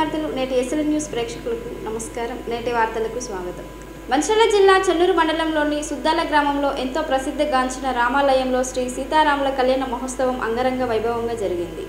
వార్తలు నేటి SL news ప్రేక్షకులకు నమస్కారం. నేటి వార్తలకు స్వాగతం. మంచిర్యాల జిల్లా చెన్నూరు మండలంలోని సుద్దాల గ్రామంలో ఎంతో ప్రసిద్ధిగాంచిన రామాలయంలో శ్రీ సీతారాముల కళ్యాణ మహోత్సవం అంగరంగ వైభవంగా జరిగింది.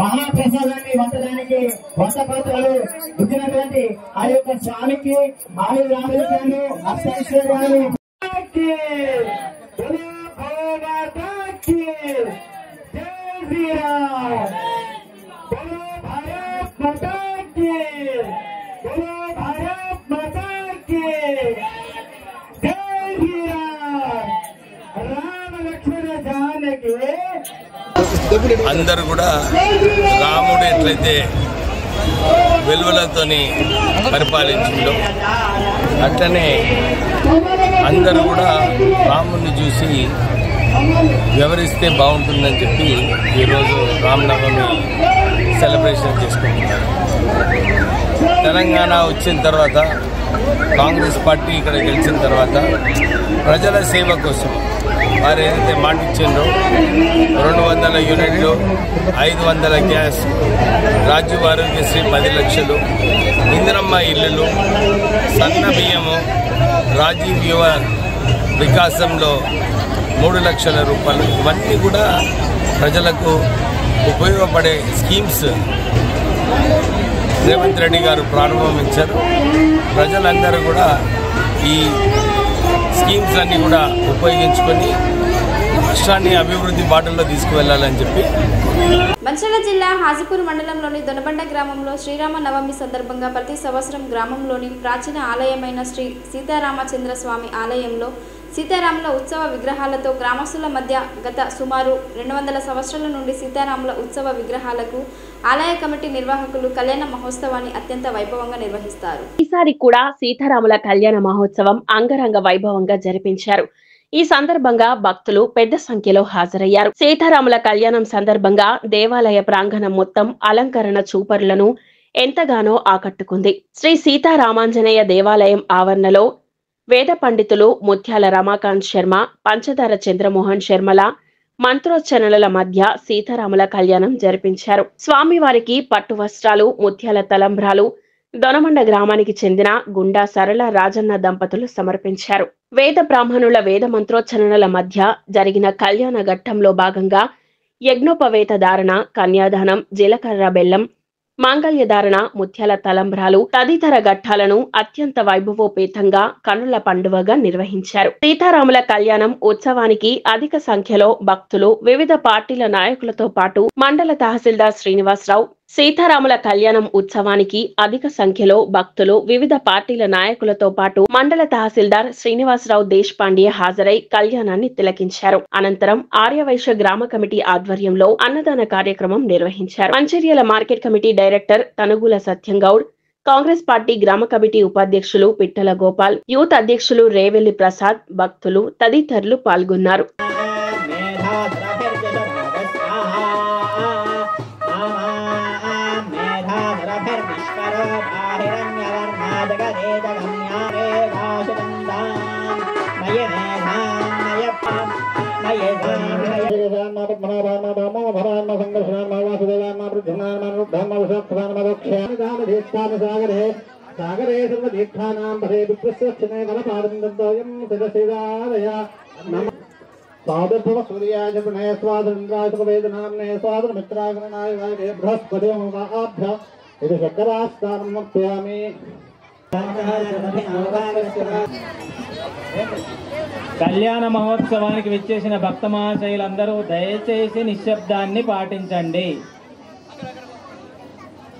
మహాప్రసాదాన్ని వంచడానికి వంట పాత్రలు ఇచ్చినటువంటి ఆ యొక్క స్వామికి ఆయుర ఆరోగ్యాలు అష్టైశ్వర్యాలు అందరూ కూడా రాముడు ఎట్లయితే వెలువలతోని పరిపాలించిందో అట్లనే అందరూ కూడా రాముడిని చూసి వివరిస్తే బాగుంటుందని చెప్పి ఈరోజు రామనవమి సెలబ్రేషన్ చేసుకుంటున్నారు. తెలంగాణ వచ్చిన తర్వాత కాంగ్రెస్ పార్టీ ఇక్కడ గెలిచిన తర్వాత ప్రజల సేవ కోసం వారు ఏదైతే మాట ఇచ్చిండ్రో 200 యూనిట్లు, 500 గ్యాస్, రాజీవ్ ఆరోగ్యశ్రీ 10 లక్షలు, ఇందిరమ్మ ఇళ్ళు, సన్న బియ్యము, రాజీవ్ యువ వికాసంలో 3 లక్షల రూపాయలు, ఇవన్నీ కూడా ప్రజలకు ఉపయోగపడే స్కీమ్స్ రేవంత్ రెడ్డి గారు ప్రారంభించారు. ప్రజలందరూ కూడా ఈ స్కీమ్స్ అన్ని కూడా ఉపయోగించుకొని రాష్ట్రాన్ని అభివృద్ధి బాటల్లో తీసుకువెళ్లాలని చెప్పి మంచిర్యాల జిల్లా హాజీపూర్ మండలంలోని దొనబండ గ్రామంలో శ్రీరామ నవమి సందర్భంగా ప్రతి సంవత్సరం గ్రామంలోని ప్రాచీన ఆలయమైన శ్రీ సీతారామచంద్ర స్వామి ఆలయంలో సీతారాముల ఉత్సవ విగ్రహాలతో గ్రామస్తుల మధ్య గత సుమారు 200 సంవత్సరాల నుండి సీతారాముల ఉత్సవ విగ్రహాలకు ఆలయ కమిటీ నిర్వాహకులు కళ్యాణ మహోత్సవాన్ని అత్యంత వైభవంగా నిర్వహిస్తారు. ఈసారి కూడా సీతారాముల కళ్యాణ మహోత్సవం అంగరంగ వైభవంగా జరిపించారు. ఈ సందర్భంగా భక్తులు పెద్ద సంఖ్యలో హాజరయ్యారు. సీతారాముల కళ్యాణం సందర్భంగా దేవాలయ ప్రాంగణం మొత్తం అలంకరణ చూపరులను ఎంతగానో ఆకట్టుకుంది. శ్రీ సీతారామాంజనేయ దేవాలయం ఆవరణలో వేద పండితులు ముత్యాల రమాకాంత్ శర్మ, పంచదార చంద్రమోహన్ శర్మల మంత్రోచ్చరణల మధ్య సీతారాముల కళ్యాణం జరిపించారు. స్వామివారికి పట్టు వస్త్రాలు, ముత్యాల తలంబ్రాలు దొనమండ గ్రామానికి చెందిన గుండా సరళ రాజన్న దంపతులు సమర్పించారు. వేద బ్రాహ్మణుల వేద మంత్రోచ్చరణల మధ్య జరిగిన కళ్యాణ ఘట్టంలో భాగంగా యజ్ఞోపవేత ధారణ, కన్యాదానం, జీలకర్ర బెల్లం, మాంగళ్యధారణ, ముత్యాల తలంబ్రాలు తదితర ఘట్టాలను అత్యంత వైభవోపేతంగా కన్నుల పండువగా నిర్వహించారు. సీతారాముల కళ్యాణం ఉత్సవానికి అధిక సంఖ్యలో భక్తులు, వివిధ పార్టీల నాయకులతో పాటు మండల తహసీల్దార్ శ్రీనివాసరావు సీతారాముల కళ్యాణం ఉత్సవానికి అధిక సంఖ్యలో భక్తులు, వివిధ పార్టీల నాయకులతో పాటు మండల తహసీల్దార్ శ్రీనివాసరావు దేశపాండే హాజరై కళ్యాణాన్ని తిలకించారు. అనంతరం ఆర్యవైశ్య గ్రామ కమిటీ ఆధ్వర్యంలో అన్నదాన కార్యక్రమం నిర్వహించారు. Mancherial market committee director Tanugula Satyam Goud, Congress party గ్రామ కమిటీ ఉపాధ్యక్షులు పిట్టల గోపాల్, యూత్ అధ్యక్షులు రేవెల్లి ప్రసాద్, భక్తులు తదితరులు పాల్గొన్నారు. సాగరే సర్వదీక్షానాం పదే విప్రస్యక్షణే కలపాదం దంతోయం శిరశిరాదయ సాధుభవ సూర్యాయ ప్రణయ స్వాతంత్రాయ సుఖవేదనామ్నే స్వాతంత్రమిత్రాగణనాయ వాగే బృహస్పతిముఖాభ్య ఇది శంకరాస్థానం నప్యామి. కళ్యాణ మహోత్సవానికి విచ్చేసిన భక్త మహాశయులందరూ దయచేసి నిశ్శబ్దాన్ని పాటించండి.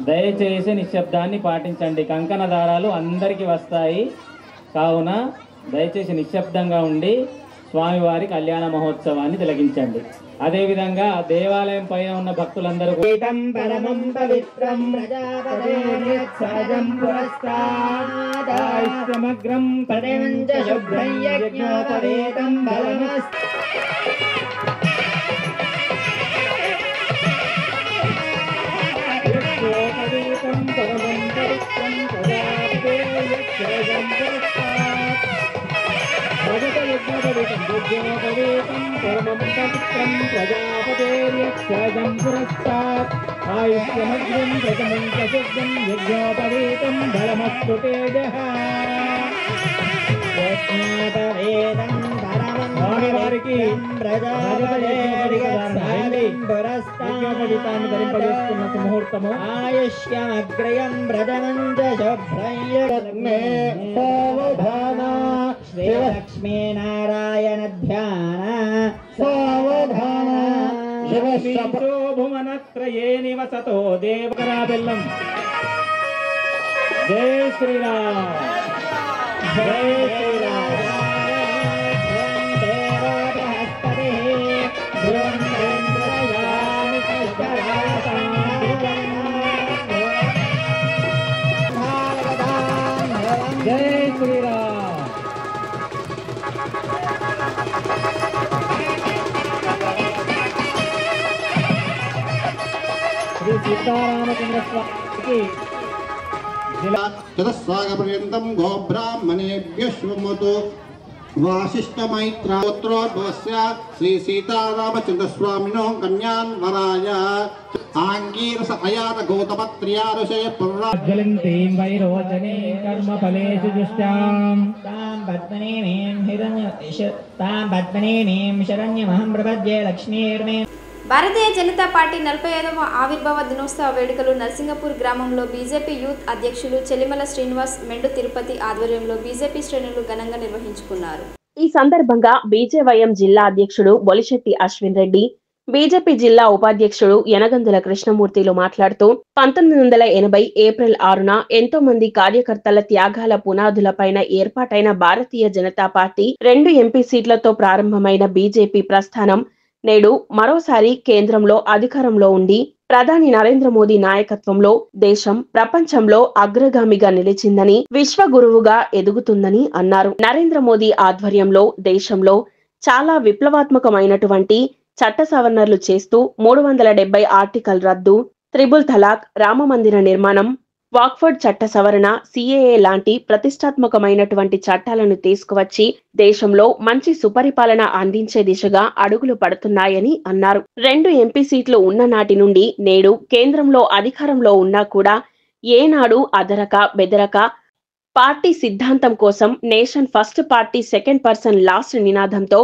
దయచేసి నిశ్శబ్దాన్ని పాటించండి. కంకణ దారాలు అందరికీ వస్తాయి కావున దయచేసి నిశ్శబ్దంగా ఉండి స్వామివారి కళ్యాణ మహోత్సవాన్ని తిలకించండి. అదేవిధంగా దేవాలయం పైన ఉన్న భక్తులందరూ సమగ్రం ప్రజాపతిర్యక్షజం పురస్తాత్ ఆయుష్యమగ్రం ప్రథమం ప్రసిద్ధం యజ్ఞోపవీతం బలమస్తు తేజః. స్వామివారికి ధరింపజేస్తున్న ముహూర్తము ఆయుష్యమగ్రయం వ్రజమంజ శుభ్రయ్యవధాన శ్రీలక్ష్మీ నారాయణ ధ్యాన సావధాన భువనత్రయే నివసతో దేవకరాబెల్లం. జై శ్రీరామ్, జై శ్రీరామ్. జై శ్రీరామ్. శ్రీ సీతారామచంద్ర స్వామికి చతుస్సాగపర్యంతం గోబ్రాహ్మణేభ్యశ్వమతు వాసిష్ఠమైత్రోద్భవస్య శ్రీ సీతారామచంద్రస్వామినో కన్యాన్వరాయ ఆంగీరస అయాత గౌతమత్ర్యారుషయ పుర్రాజ్వలంతీం వైరోచనే కర్మఫలేషు దుష్టాం తాం పద్మనేమీం శరణ్యమహం ప్రపద్యే లక్ష్మీర్మే. భారతీయ జనతా పార్టీ 45వ ఆవిర్భావ దినోత్సవ వేడుకలు నర్సింగపూర్ గ్రామంలో బీజేపీ యూత్ అధ్యక్షులు చెలిమల శ్రీనివాస్, మెండు తిరుపతి ఆధ్వర్యంలో బీజేపీ శ్రేణులు ఘనంగా నిర్వహించుకున్నారు. ఈ సందర్భంగా బీజేవైఎం జిల్లా అధ్యక్షుడు బొలిశెట్టి అశ్విన్ రెడ్డి, బీజేపీ జిల్లా ఉపాధ్యక్షుడు యనగందుల కృష్ణమూర్తిలు మాట్లాడుతూ 1980 ఏప్రిల్ 6న ఎంతో మంది కార్యకర్తల త్యాగాల పునాదులపైన ఏర్పాటైన భారతీయ జనతా పార్టీ 2 ఎంపీ సీట్లతో ప్రారంభమైన బీజేపీ ప్రస్థానం నేడు మరోసారి కేంద్రంలో అధికారంలో ఉండి ప్రధాని నరేంద్ర మోదీ నాయకత్వంలో దేశం ప్రపంచంలో అగ్రగామిగా నిలిచిందని, విశ్వగురువుగా ఎదుగుతుందని అన్నారు. నరేంద్ర మోదీ ఆధ్వర్యంలో దేశంలో చాలా విప్లవాత్మకమైనటువంటి చట్ట సవరణలు చేస్తూ 370 ఆర్టికల్ రద్దు, త్రిబుల్ తలాక్, రామమందిర నిర్మాణం, వాక్ఫర్డ్ చట్ట సవరణ, సిఏఏ లాంటి ప్రతిష్టాత్మకమైనటువంటి చట్టాలను తీసుకువచ్చి దేశంలో మంచి సుపరిపాలన అందించే దిశగా అడుగులు పడుతున్నాయని అన్నారు. 2 ఎంపీ సీట్లు ఉన్న నాటి నుండి నేడు కేంద్రంలో అధికారంలో ఉన్నా కూడా ఏనాడు అదరక బెదరక పార్టీ సిద్ధాంతం కోసం nation first party second person last నినాదంతో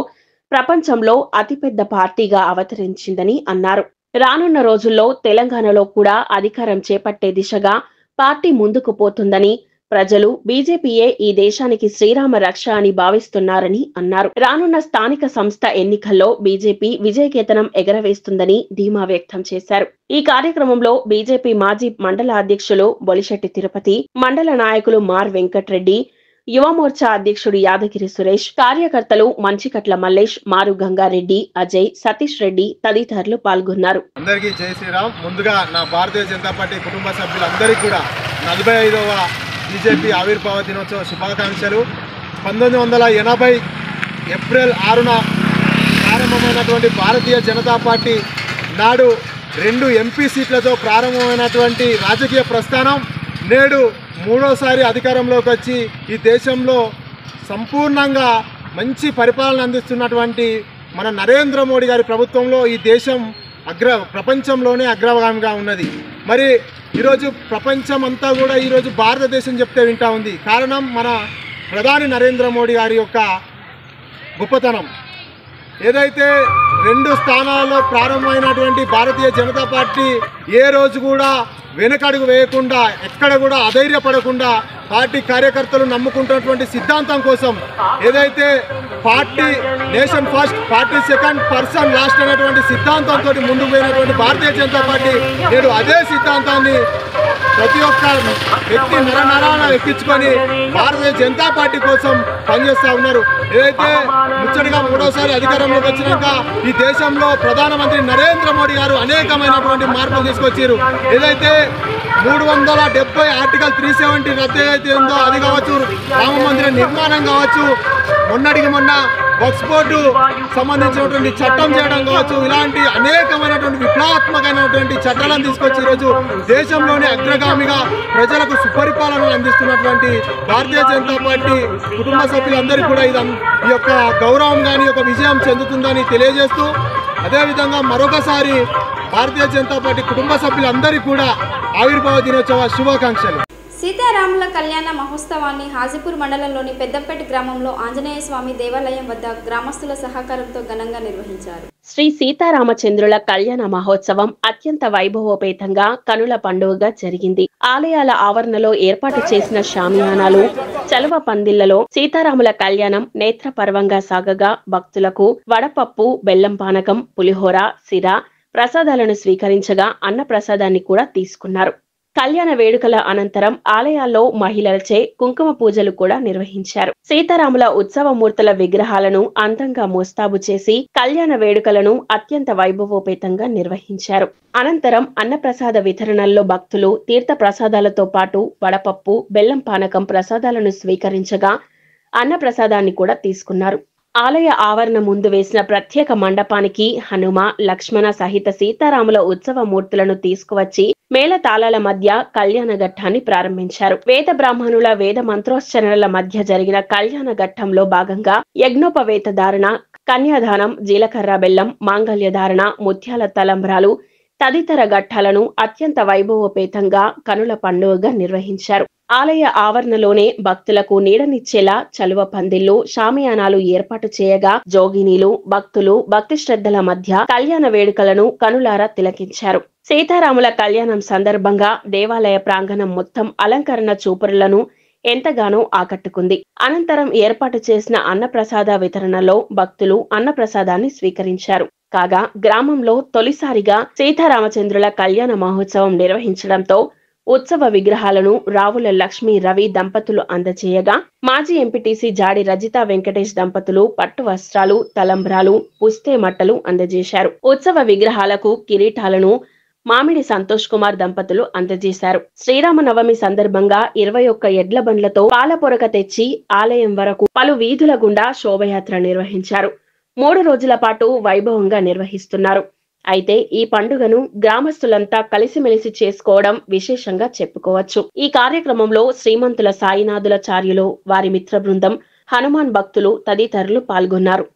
ప్రపంచంలో అతిపెద్ద పార్టీగా అవతరించిందని అన్నారు. రానున్న రోజుల్లో తెలంగాణలో కూడా అధికారం చేపట్టే దిశగా పార్టీ ముందుకు పోతుందని, ప్రజలు బీజేపీయే ఈ దేశానికి శ్రీరామ రక్ష అని భావిస్తున్నారని అన్నారు. రానున్న స్థానిక సంస్థ ఎన్నికల్లో బీజేపీ విజయకేతనం ఎగరవేస్తుందని ధీమా వ్యక్తం చేశారు. ఈ కార్యక్రమంలో బీజేపీ మాజీ మండల అధ్యక్షులు బొలిశెట్టి తిరుపతి, మండల నాయకులు మార్ వెంకట్రెడ్డి, యువమోర్చా అధ్యక్షుడు యాదగిరి సురేష్, కార్యకర్తలు మంచికట్ల మల్లేష్, మారు గంగారెడ్డి, అజయ్, సతీష్ రెడ్డి తదితరులు పాల్గొన్నారు. అందరికీ జై శ్రీరామ్. ముందుగా నా భారతీయ జనతా పార్టీ కుటుంబ సభ్యులందరికీ కూడా 45వ బీజేపీ ఆవిర్భావ దినోత్సవ శుభాకాంక్షలు. 1980 ఏప్రిల్ 6న ప్రారంభమైనటువంటి భారతీయ జనతా పార్టీ నాడు 2 ఎంపీ సీట్లతో ప్రారంభమైనటువంటి రాజకీయ ప్రస్థానం నేడు మూడోసారి అధికారంలోకి వచ్చి ఈ దేశంలో సంపూర్ణంగా మంచి పరిపాలన అందిస్తున్నటువంటి మన నరేంద్ర మోడీ గారి ప్రభుత్వంలో ఈ దేశం ప్రపంచంలోనే అగ్రగామిగా ఉన్నది. మరి ఈరోజు ప్రపంచం అంతా కూడా ఈరోజు భారతదేశం చెప్తే వింటా ఉంది. కారణం మన ప్రధాని నరేంద్ర మోడీ గారి యొక్క గొప్పతనం. ఏదైతే 2 స్థానాల్లో ప్రారంభమైనటువంటి భారతీయ జనతా పార్టీ ఏ రోజు కూడా వెనకడుగు వేయకుండా, ఎక్కడ కూడా అధైర్యపడకుండా పార్టీ కార్యకర్తలు నమ్ముకుంటున్నటువంటి సిద్ధాంతం కోసం ఏదైతే party nation first, party second, person last అనేటువంటి సిద్ధాంతంతో ముందుకు పోయినటువంటి భారతీయ జనతా పార్టీ నేడు అదే సిద్ధాంతాన్ని ప్రతి ఒక్క వ్యక్తి నరనరాన ఎక్కించుకొని భారతీయ జనతా పార్టీ కోసం పనిచేస్తూ ఉన్నారు. ఏదైతే ముచ్చటగా మూడోసారి అధికారంలోకి వచ్చినాక ఈ దేశంలో ప్రధానమంత్రి నరేంద్ర మోడీ గారు అనేకమైనటువంటి మార్పులు తీసుకొచ్చారు. ఏదైతే 370 ఆర్టికల్ 370 రద్దు ఏదైతే ఉందో అది కావచ్చు, రామ మందిర నిర్మాణం కావచ్చు, మొన్నటికి మొన్న వక్ఫ్ బోర్డు సంబంధించినటువంటి చట్టం చేయడం కావచ్చు, ఇలాంటి అనేకమైనటువంటి విప్లవాత్మకమైనటువంటి చట్టాలను తీసుకొచ్చి ఈరోజు దేశంలోనే అగ్రగామిగా ప్రజలకు సుపరిపాలన అందిస్తున్నటువంటి భారతీయ జనతా పార్టీ కుటుంబ సభ్యులందరికీ కూడా ఈ యొక్క గౌరవం కానీ ఒక విజయం చెందుతుందని తెలియజేస్తూ, అదేవిధంగా మరొకసారి భారతీయ జనతా పార్టీ కుటుంబ సభ్యులందరికీ కూడా ఆవిర్భావ దినోత్సవ శుభాకాంక్షలు. సీతారాముల కళ్యాణ మహోత్సవాన్ని హాజీపూర్ మండలంలోని పెద్దంపేట గ్రామంలో ఆంజనేయ స్వామి దేవాలయం వద్ద గ్రామస్తుల సహకారంతో ఘనంగా నిర్వహించారు. శ్రీ సీతారామచంద్రుల కళ్యాణ మహోత్సవం అత్యంత వైభవోపేతంగా కనుల పండుగగా జరిగింది. ఆలయాల ఆవరణలో ఏర్పాటు చేసిన షామియానాలు, చలువ పందిళ్లలో సీతారాముల కళ్యాణం నేత్రపర్వంగా సాగగా భక్తులకు వడపప్పు, బెల్లం పానకం, పులిహోర, సిర ప్రసాదాలను స్వీకరించగా అన్న ప్రసాదాన్ని కూడా తీసుకున్నారు. కళ్యాణ వేడుకల అనంతరం ఆలయాల్లో మహిళలచే కుంకుమ పూజలు కూడా నిర్వహించారు. సీతారాముల ఉత్సవమూర్తుల విగ్రహాలను అందంగా మోస్తాబు చేసి కళ్యాణ వేడుకలను అత్యంత వైభవోపేతంగా నిర్వహించారు. అనంతరం అన్నప్రసాద వితరణల్లో భక్తులు తీర్థ ప్రసాదాలతో పాటు వడపప్పు, బెల్లం పానకం ప్రసాదాలను స్వీకరించగా అన్న ప్రసాదాన్ని కూడా తీసుకున్నారు. ఆలయ ఆవరణ ముందు వేసిన ప్రత్యేక మండపానికి హనుమ, లక్ష్మణ సహిత సీతారాముల ఉత్సవ మూర్తులను తీసుకువచ్చి మేళతాళాల మధ్య కళ్యాణ ఘట్టాన్ని ప్రారంభించారు. వేద బ్రాహ్మణుల వేద మంత్రోచ్చరణల మధ్య జరిగిన కళ్యాణ ఘట్టంలో భాగంగా యజ్ఞోపవేత ధారణ, కన్యాదానం, జీలకర్ర బెల్లం, మాంగళ్య ధారణ, ముత్యాల తలంబ్రాలు తదితర ఘట్టాలను అత్యంత వైభవోపేతంగా కనుల పండుగగా నిర్వహించారు. ఆలయ ఆవరణలోనే భక్తులకు నీడనిచ్చేలా చలువ పందిళ్లు, షామియానాలు ఏర్పాటు చేయగా జోగినీలు, భక్తులు భక్తి శ్రద్ధల మధ్య కళ్యాణ వేడుకలను కనులారా తిలకించారు. సీతారాముల కళ్యాణం సందర్భంగా దేవాలయ ప్రాంగణం మొత్తం అలంకరణ చూపురులను ఎంతగానో ఆకట్టుకుంది. అనంతరం ఏర్పాటు చేసిన అన్నప్రసాద వితరణలో భక్తులు అన్నప్రసాదాన్ని స్వీకరించారు. కాగా గ్రామంలో తొలిసారిగా సీతారామచంద్రుల కళ్యాణ మహోత్సవం నిర్వహించడంతో ఉత్సవ విగ్రహాలను రావుల లక్ష్మీ రవి దంపతులు అందజేయగా మాజీ ఎంపీటీసీ జాడి రజిత వెంకటేష్ దంపతులు పట్టు వస్త్రాలు, తలంబ్రాలు, పుస్తే మట్టలు అందజేశారు. ఉత్సవ విగ్రహాలకు కిరీటాలను మామిడి సంతోష్ కుమార్ దంపతులు అందజేశారు. శ్రీరామనవమి సందర్భంగా 21 ఎడ్ల బండ్లతో పాలపొరక తెచ్చి ఆలయం వరకు పలు వీధుల గుండా శోభయాత్ర నిర్వహించారు. 3 రోజుల పాటు వైభవంగా నిర్వహిస్తున్నారు. అయితే ఈ పండుగను గ్రామస్తులంతా కలిసిమెలిసి చేసుకోవడం విశేషంగా చెప్పుకోవచ్చు. ఈ కార్యక్రమంలో శ్రీమంతుల సాయినాథులాచార్యులు, వారి మిత్ర బృందం, హనుమాన్ భక్తులు తదితరులు పాల్గొన్నారు.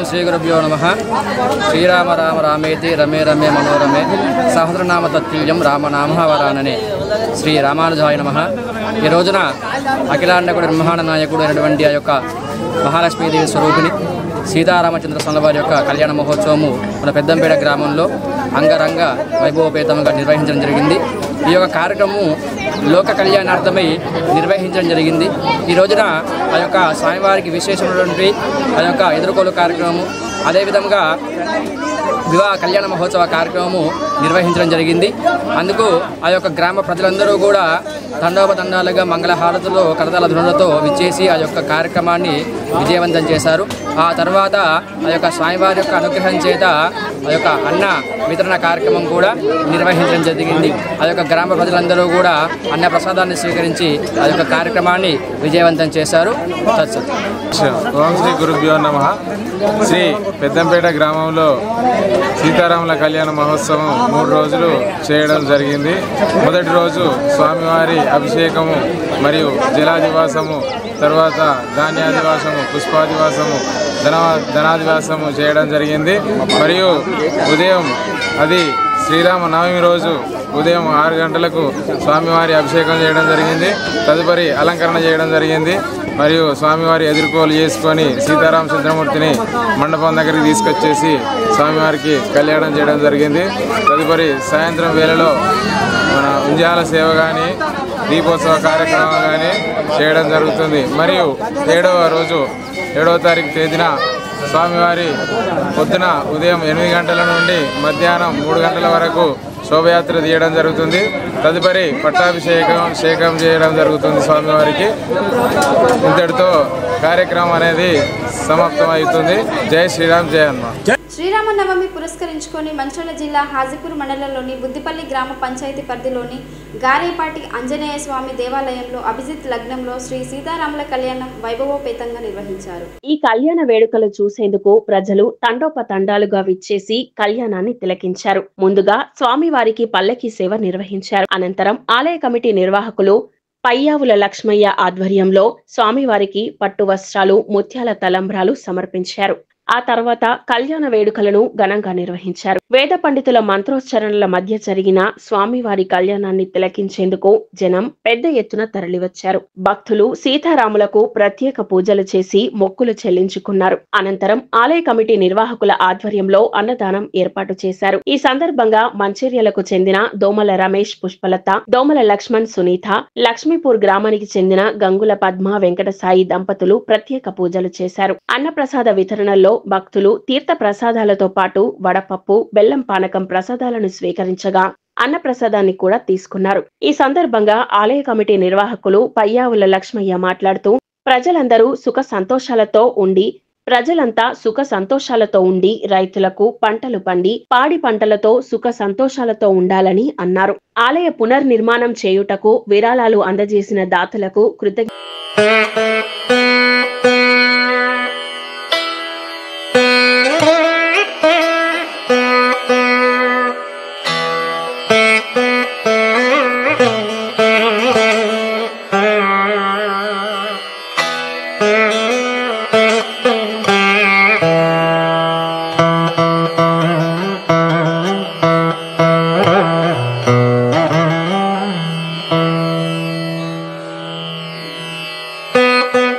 శ్రీ గురుభ్యో నమః. శ్రీరామ రామ రామేతి రమే రమే మనోరమే సహస్రనామ తత్తుల్యం రామనామ వరాననే. శ్రీ రామానుజాయ నమః. ఈ రోజున అఖిలాండకుడు బ్రహ్మాండ నాయకుడు అయినటువంటి ఆ యొక్క మహాలక్ష్మీదేవి స్వరూపిణి సీతారామచంద్ర స్వామి వారి యొక్క కళ్యాణ మహోత్సవము మన పెద్దంపేట గ్రామంలో అంగరంగ వైభవపేతంగా నిర్వహించడం జరిగింది. ఈ యొక్క కార్యక్రమం లోక కళ్యాణార్థమై నిర్వహించడం జరిగింది. ఈ రోజున ఆ యొక్క స్వామివారికి విశేషమైనటువంటి ఆ యొక్క ఎదుర్కోలు కార్యక్రమము, అదేవిధంగా వివాహ కళ్యాణ మహోత్సవ కార్యక్రమము నిర్వహించడం జరిగింది. అందుకు ఆ యొక్క గ్రామ ప్రజలందరూ కూడా తండోపతండాలుగా మంగళహారతులు కరతాల ధ్వనులతో విచ్చేసి ఆ యొక్క కార్యక్రమాన్ని విజయవంతం చేశారు. ఆ తర్వాత ఆ యొక్క స్వామివారి యొక్క అనుగ్రహం చేత ఆ యొక్క అన్న వితరణ కార్యక్రమం కూడా నిర్వహించడం జరిగింది. ఆ యొక్క గ్రామ ప్రజలందరూ కూడా అన్న ప్రసాదాన్ని స్వీకరించి ఆ యొక్క కార్యక్రమాన్ని విజయవంతం చేశారు. ఓం శ్రీ గురుభ్యో నమః. శ్రీ పెద్దంపేట గ్రామంలో సీతారాముల కళ్యాణ మహోత్సవం 3 రోజులు చేయడం జరిగింది. మొదటి రోజు స్వామివారి అభిషేకము మరియు జలాదివాసము, తర్వాత ధాన్యాదివాసము, పుష్పాదివాసము, ధనాదివాసము చేయడం జరిగింది. మరియు ఉదయం అది శ్రీరామ నవమి రోజు ఉదయం 6 గంటలకు స్వామివారి అభిషేకం చేయడం జరిగింది. తదుపరి అలంకరణ చేయడం జరిగింది. మరియు స్వామివారి ఎదుర్కోలు చేసుకొని సీతారామచంద్రమూర్తిని మండపం దగ్గరికి తీసుకొచ్చేసి స్వామివారికి కళ్యాణం చేయడం జరిగింది. తదుపరి సాయంత్రం వేళలో మన ఉంజాల సేవ కానీ దీపోత్సవ కార్యక్రమం కానీ చేయడం జరుగుతుంది. మరియు 7వ తారీఖు తేదీన స్వామివారి పొద్దున ఉదయం 8 గంటల నుండి మధ్యాహ్నం 3 గంటల వరకు శోభయాత్ర తీయడం జరుగుతుంది. తదుపరి పట్టాభిషేకం చేయడం జరుగుతుంది స్వామివారికి. ఇంతటితో కార్యక్రమం అనేది సమాప్తం అవుతుంది. జై శ్రీరామ్, జై హనుమాన్. శ్రీరామనవమి పురస్కరించుకొని మంచిర్యాల జిల్లా హాజీపూర్ మండలంలోని బుద్దిపల్లి గ్రామ పంచాయతీ పరిధిలోని గారేపాటి ఆంజనేయ స్వామి దేవాలయంలో అభిజిత్ లగ్నంలో శ్రీ సీతారాముల కళ్యాణం వైభవోపేతంగా నిర్వహించారు. ఈ కళ్యాణ వేడుకలు చూసేందుకు ప్రజలు తండోపతండాలుగా విచ్చేసి కళ్యాణాన్ని తిలకించారు. ముందుగా స్వామివారికి పల్లకి సేవ నిర్వహించారు. అనంతరం ఆలయ కమిటీ నిర్వాహకులు పయ్యావుల లక్ష్మయ్య ఆధ్వర్యంలో స్వామివారికి పట్టు వస్త్రాలు, ముత్యాల తలంబ్రాలు సమర్పించారు. ఆ తర్వాత కళ్యాణ వేడుకలను ఘనంగా నిర్వహించారు. వేద పండితుల మంత్రోచ్చరణల మధ్య జరిగిన స్వామివారి కళ్యాణాన్ని తిలకించేందుకు జనం పెద్ద ఎత్తున తరలివచ్చారు. భక్తులు సీతారాములకు ప్రత్యేక పూజలు చేసి మొక్కులు చెల్లించుకున్నారు. అనంతరం ఆలయ కమిటీ నిర్వాహకుల ఆధ్వర్యంలో అన్నదానం ఏర్పాటు చేశారు. ఈ సందర్భంగా మంచిర్యాలకు చెందిన దోమల రమేష్ పుష్పలత, దోమల లక్ష్మణ్ సునీత, లక్ష్మీపూర్ గ్రామానికి చెందిన గంగుల పద్మ వెంకటసాయి దంపతులు ప్రత్యేక పూజలు చేశారు. అన్నప్రసాద వితరణలో భక్తులు తీర్థ ప్రసాదాలతో పాటు వడపప్పు, బెల్లం పానకం ప్రసాదాలను స్వీకరించగా అన్నప్రసాదాన్ని కూడా తీసుకున్నారు. ఈ సందర్భంగా ఆలయ కమిటీ నిర్వాహకులు పయ్యావుల లక్ష్మయ్య మాట్లాడుతూ ప్రజలంతా సుఖ సంతోషాలతో ఉండి రైతులకు పంటలు పండి పాడి పంటలతో సుఖ సంతోషాలతో ఉండాలని అన్నారు. ఆలయ పునర్నిర్మాణం చేయుటకు విరాళాలు అందజేసిన దాతలకు Thank you.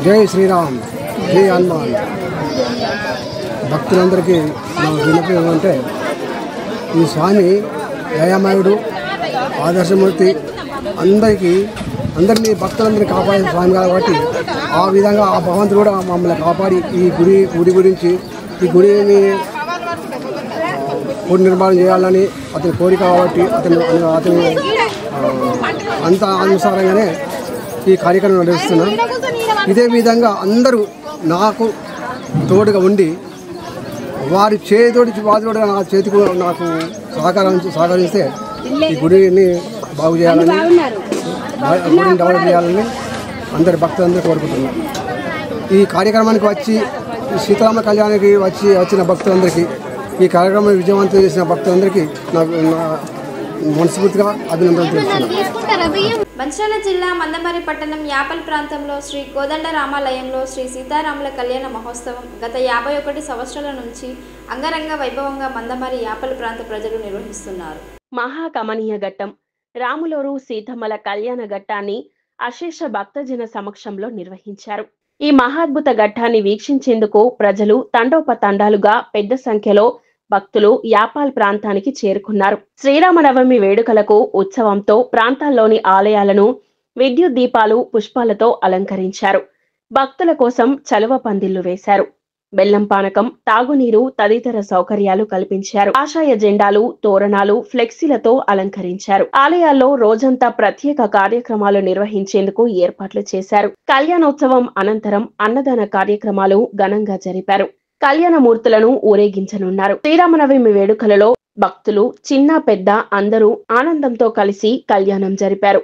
జై శ్రీరామ్, జై హనుమాన్. భక్తులందరికీ నా విన్నపం ఏమంటే, ఈ స్వామి దయామయుడు, ఆదర్శమూర్తి, అందరినీ భక్తులందరినీ కాపాడే స్వామి కాబట్టి ఆ విధంగా ఆ భగవంతుడు కూడా మమ్మల్ని కాపాడి ఈ గుడి గురించి ఈ గుడిని నిర్మాణం చేయాలని అతని కోరిక కాబట్టి అతని అంత అనుసారంగానే ఈ కార్యక్రమం నిర్వహిస్తున్నాను. ఇదే విధంగా అందరూ నాకు తోడుగా ఉండి వారి చేతితోటి నా చేతికి నాకు సహకరిస్తే ఈ గుడిని బాగు చేయాలని, గుడిని డెవలప్ చేయాలని అందరి భక్తులందరూ కోరుకుంటున్నాను. ఈ కార్యక్రమానికి వచ్చి సీతారామ కళ్యాణానికి వచ్చిన భక్తులందరికీ, ఈ కార్యక్రమం విజయవంతం చేసిన భక్తులందరికీ నా మనస్ఫూర్తిగా అభినందనలు తెలుపుతున్నాను. మంచిర్యాల జిల్లా మందమరి పట్టణం యాపల్ ప్రాంతంలో శ్రీ కోదండ రామాలయంలో శ్రీ సీతారాముల కళ్యాణ మహోత్సవం గత 51 సంవత్సరాల నుంచి అంగరంగ వైభవంగా మందమరి యాపల్ ప్రాంత ప్రజలు నిర్వహిస్తున్నారు. మహాకమనీయ ఘట్టం రాములోరు సీతమ్మల కళ్యాణ ఘట్టాన్ని అశేష భక్తజన సమక్షంలో నిర్వహించారు. ఈ మహాద్భుత ఘట్టాన్ని వీక్షించేందుకు ప్రజలు తండోపతండాలుగా పెద్ద సంఖ్యలో భక్తులు యాపాల్ ప్రాంతానికి చేరుకున్నారు. శ్రీరామనవమి వేడుకలకు ఉత్సవంతో ప్రాంతాల్లోని ఆలయాలను విద్యుత్ దీపాలు, పుష్పాలతో అలంకరించారు. భక్తుల కోసం చలువ పందిళ్లు వేశారు. బెల్లం పానకం, తాగునీరు తదితర సౌకర్యాలు కల్పించారు. కాషాయ జెండాలు, తోరణాలు, ఫ్లెక్సీలతో అలంకరించారు. ఆలయాల్లో రోజంతా ప్రత్యేక కార్యక్రమాలు నిర్వహించేందుకు ఏర్పాట్లు చేశారు. కళ్యాణోత్సవం అనంతరం అన్నదాన కార్యక్రమాలు ఘనంగా జరిపారు. కళ్యాణమూర్తులను ఊరేగించనున్నారు. శ్రీరామనవమి వేడుకలలో భక్తులు చిన్న పెద్ద అందరూ ఆనందంతో కలిసి కళ్యాణం జరిపారు.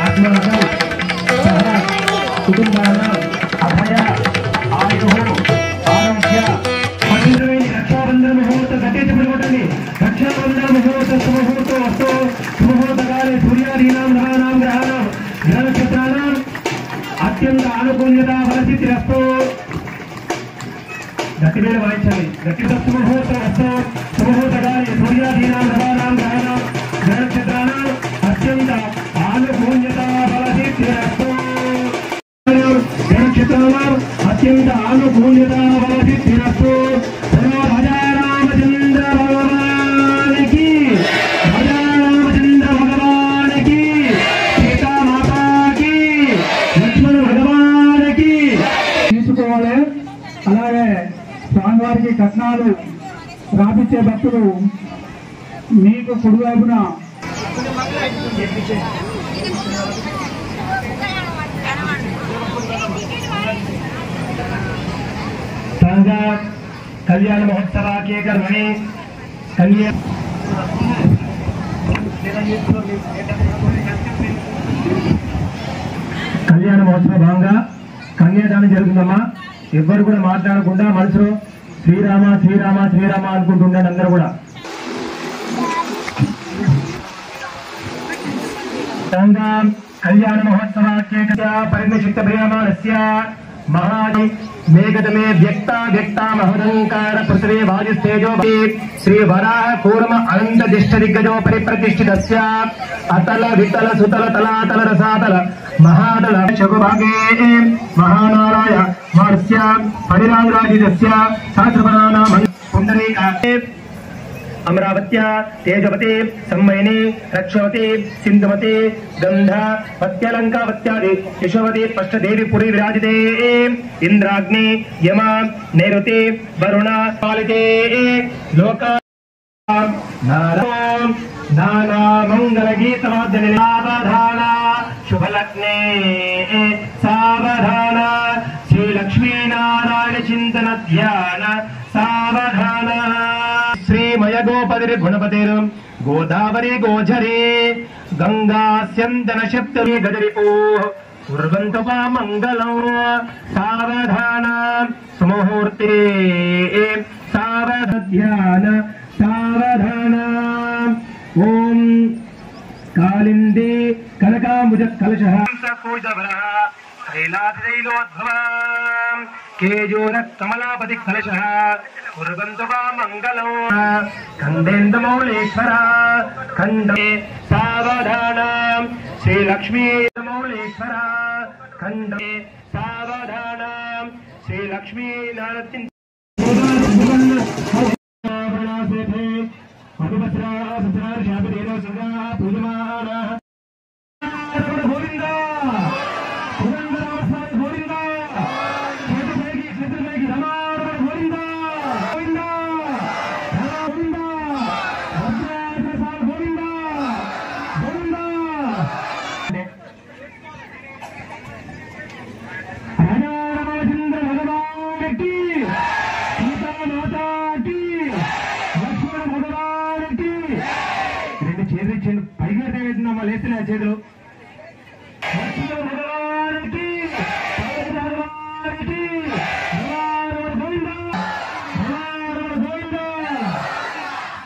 ఆత్మ सिद्धिरस्तु शुभमुहूर्तकाले सूर्यादीनां नवानां ग्रहाणां ग्रहनक्षत्राणाम् अत्यंत अनुकूल्यता फलसिद्धिरस्तु गतिमेल वाయించాలి गतिरस्तु शुभमुहूर्तकाले सूर्यादीनां नवानां ग्रहाणां ग्रहनक्षत्राणाम् अत्यंत अनुकूल्यता फलसिद्धिरस्तु ग्रहनक्षत्राणाम् अत्यंत अनुकूल्यता फलसिद्धिरस्तु रामचंद्र भगवान की रामचंद्र भगवान की सीता माता की लक्ष्मण भगवान की తీసుకోవాలి అలాగే స్వామివారికి కట్నాలు రాపించే భక్తులు మీకు కుడివైపున సంగా कल्याण महोत्सव के कर्मणि కళ్యాణ మహోత్సవ భాగంగా కన్యాదానం జరుగుతుందమ్మా. ఎవ్వరు కూడా మాట్లాడకుండా మనసులో శ్రీరామ శ్రీరామ శ్రీరామ అనుకుంటుండండి అందరూ కూడా. కళ్యాణ మహోత్సవ పరిణశక్త ప్రియమానస్య महादि मेघदमे व्यक्ता व्यक्ता महदंकार पृथ्वी वायुस्तेजो श्री वराह कूर्म अनंत दिष्ट दिग्गजो परिप्रतिष्ठितस्य अतल वितल सुतल तलातल रसातल महातल शकुभागे महानाराय महर्ष्य परिराजराजितस्य सहस्रवनानां पुंडरीकाते अमरावत्या तेजवती सम्मयिनी रक्षवती सिंधुमती गंध पत्यलंकावत्यादि यशोवती पष्टदेवी पुरी विराजिते इंद्राग्नि यम नैऋति वरुण पालिते लोका नाना मंगल गीत सावधान शुभलग्ने सावधान श्री लक्ष्मी नारायण चिंतन ध्यान सावधान श्रीमय गोपति गुणपतिर गोदावरी गोझरे गंगा स्यंदन शक्ति गजरिपो कुर्वन्तु वा मंगलं सावधान सुमुहूर्ते सावधान सावधान ओम कालिंदी कनकांबुज कलशः कैलासैलोद्भवम् केजूर कमलापति कलशः कुर्वन्तु वा मंगलं खंडेन्दुमौलेश्वर खंडे सावधान श्री लक्ष्मी मौलेश्वर खंडे सावधान श्री लक्ष्मी नारायण చేతులు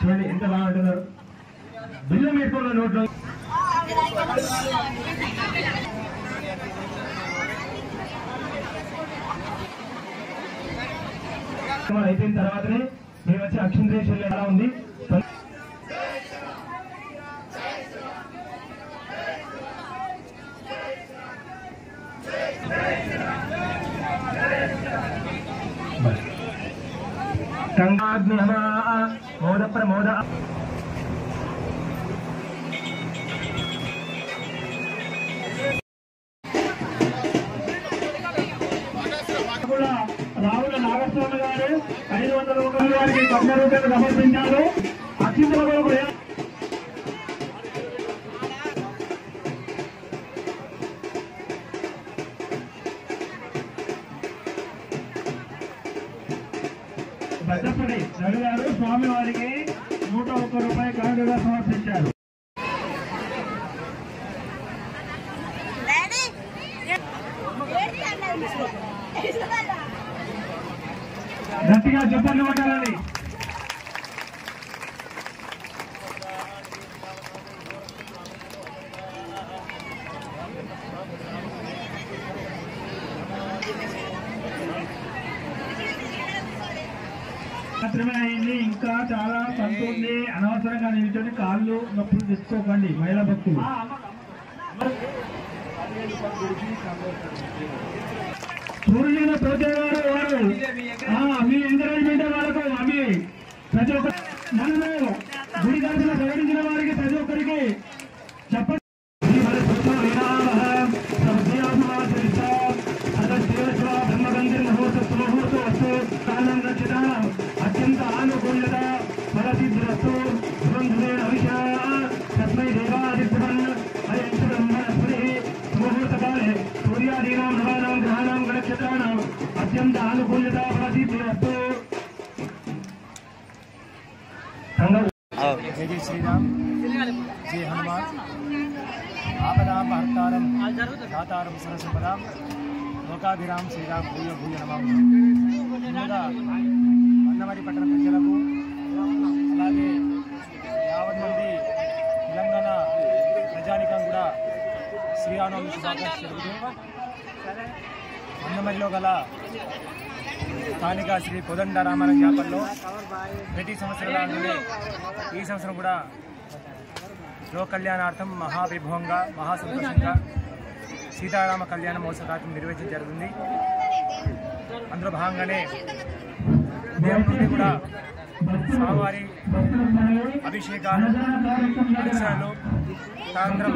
చూడండి ఎంత బాగా అంటున్నారు. బిల్లం వేసుకున్న నోట్లో అయిపోయిన తర్వాతనే మేము వచ్చి అక్షంత్రేశ్వరులు ఎలా ఉంది गंगाग्नि मोद प्रमोद రావుల నాగస్వామి గారు 500 రూపాయల వారికి 100 రూపాయలు సమర్పించారు. అక్షింతల కొరకు పెద్దపడి రవి గారు స్వామి వారికి 101 రూపాయలు కానుకగా సమర్పించారు. గట్టిగా చెప్పండి కొట్టాలని. మాత్రమే అయింది, ఇంకా చాలా పడుతుంది. అనవసరంగా నిల్చొని కాళ్ళు నొప్పులు తెచ్చుకోకండి మహిళా భక్తులు. సూర్యుల ప్రజలు వారు మీ ఎంకరేజ్మెంట్ వాళ్ళకు అవి ప్రతి ఒక్క మనము గుడి తరఫున ప్రకటించిన వారికి ప్రతి ఒక్కరికి చెప్పండి. అత్యంత ఆనుకూల్యత ఫలసిద్ధిరస్తు సుగంధురేణ అవిషా తస్మై దేవాదిత్యవన్ అయంశుబ్రహ్మణస్పతి ముహూర్తకాలే సూర్యాదీనాం నవానాం గ్రహాణాం గణక్షేత్రాణాం అత్యంత ఆనుకూల్యత ఫలసిద్ధిరస్తు. जय जय श्री राम, जय हनुमान. आपदां हर्तारं दातारं सरसंपदां లోకాభిరాం శ్రీరామ్ భూయ భూయ నమః. ముందుగా అన్నమరి పట్టణ ప్రజలకు అలాగే 50 మంది తెలంగాణ ప్రజానికం కూడా శ్రీరామనవమి శుభాకాంక్షలు తెలుపుతూ అన్నమరిలో గల స్థానిక శ్రీ కోదండ రామాలయం యాపల్లో ప్రతి సంవత్సరంలానే ఈ సంవత్సరం కూడా లోక కళ్యాణార్థం మహావైభవంగా మహాసంతోషంగా సీతారామ కళ్యాణ మహోత్సవ కార్యక్రమం నిర్వహించడం జరుగుతుంది. అందులో భాగంగానే దేవుడి కూడా స్వామివారి అభిషేకాలు దర్శనాలు సాయంత్రం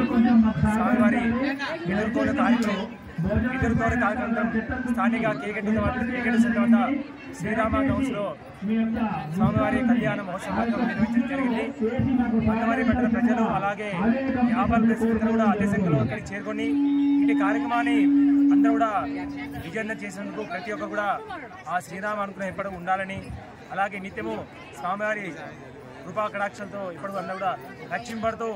స్వామివారి ఎదుర్కోలు కార్యక్రమం స్థానిక కేకెట్ సెంటర్ వద్ద శ్రీరామ హౌస్లో స్వామివారి కళ్యాణ మహోత్సవ కార్యక్రమం నిర్వహించడం జరిగింది. అన్నమరి పట్టణ ప్రజలు అలాగే 50 కూడా అదే సంఖ్యలో ఇక్కడికి చేరుకొని ఇటు కార్యక్రమాన్ని అందరూ కూడా విజయవంతం చేసేందుకు ప్రతి ఒక్కరు కూడా ఆ శ్రీరామ అనుగ్రహం ఎప్పటికీ ఉండాలని, అలాగే నిత్యము స్వామివారి కృపా కటాక్షలతో ఇప్పుడు అందరూ కూడా రక్షింపడుతూ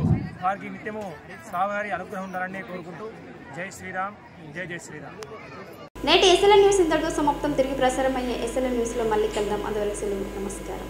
వారికి నిత్యము స్వామివారి అనుగ్రహం ఉండాలని కోరుకుంటూ జై శ్రీరామ్, జై జై శ్రీరామ్. నేటి ఎస్ఎల్ఎన్ న్యూస్ ఇంతటితో సమాప్తం. తిరిగి ప్రసారం అయ్యే ఎస్ఎల్ఎన్ న్యూస్లో మళ్ళీ కలుద్దాం. అందువల్ల సెలవు. నమస్కారం.